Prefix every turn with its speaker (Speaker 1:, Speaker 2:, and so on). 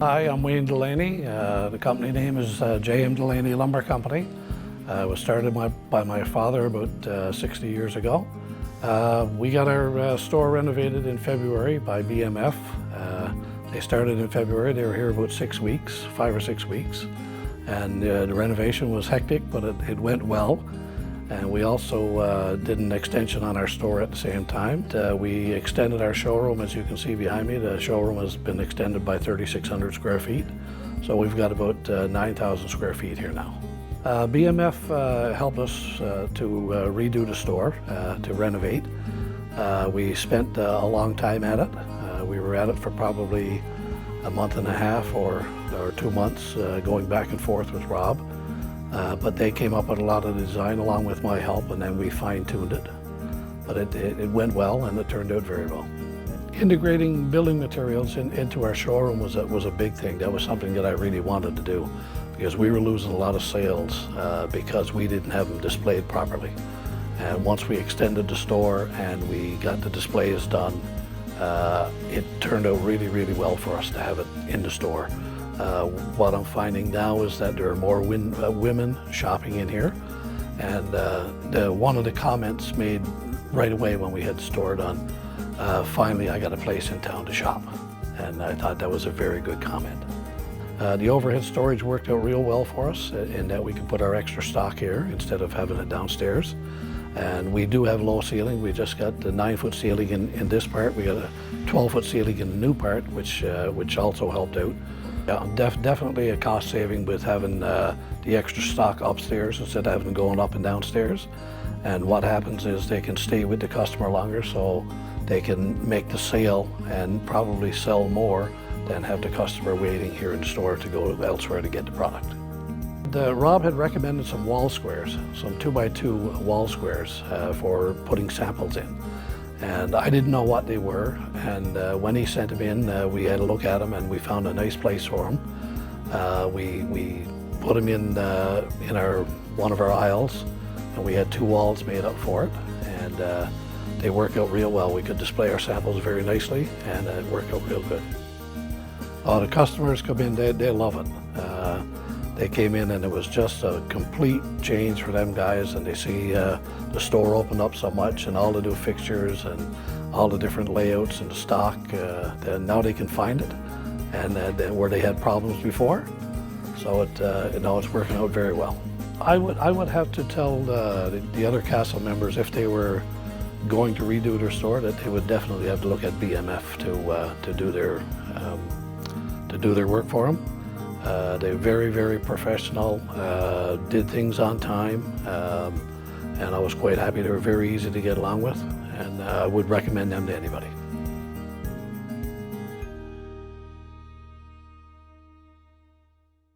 Speaker 1: Hi, I'm Wayne Delaney. The company name is J.M. Delaney Lumber Company. It was started by my father about 60 years ago. We got our store renovated in February by BMF. They started in February. They were here about 6 weeks, 5 or 6 weeks. And the renovation was hectic, but it went well. And we also did an extension on our store at the same time. We extended our showroom, as you can see behind me. The showroom has been extended by 3,600 square feet. So we've got about 9,000 square feet here now. BMF helped us to redo the store, to renovate. We spent a long time at it. We were at it for probably a month and a half or 2 months, going back and forth with Rob. But they came up with a lot of the design along with my help, and then we fine-tuned it. But it went well, and it turned out very well. Integrating building materials into our showroom was a big thing. That was something that I really wanted to do, because we were losing a lot of sales because we didn't have them displayed properly. And once we extended the store and we got the displays done, it turned out really, really well for us to have it in the store. What I'm finding now is that there are more women shopping in here, and one of the comments made right away when we had the store done, finally I got a place in town to shop, and I thought that was a very good comment. The overhead storage worked out real well for us in that we could put our extra stock here instead of having it downstairs. And we do have low ceiling. We just got the 9-foot ceiling in this part. We got a 12-foot ceiling in the new part, which also helped out. Definitely a cost saving with having the extra stock upstairs instead of having going up and downstairs. And what happens is they can stay with the customer longer, so they can make the sale and probably sell more than have the customer waiting here in the store to go elsewhere to get the product. Rob had recommended some wall squares, some 2x2 wall squares for putting samples in. And I didn't know what they were, and when he sent them in, we had a look at them and we found a nice place for them. We put them in one of our aisles, and we had 2 walls made up for it, and they work out real well. We could display our samples very nicely, and it worked out real good. The customers come in, they love it. They came in and it was just a complete change for them guys, and they see the store opened up so much and all the new fixtures and all the different layouts and the stock. Now they can find it, and where they had problems before. So it's working out very well. I would have to tell the other Castle members, if they were going to redo their store, that they would definitely have to look at BMF to do their work for them. They're very, very professional, did things on time, and I was quite happy. They were very easy to get along with, and I would recommend them to anybody.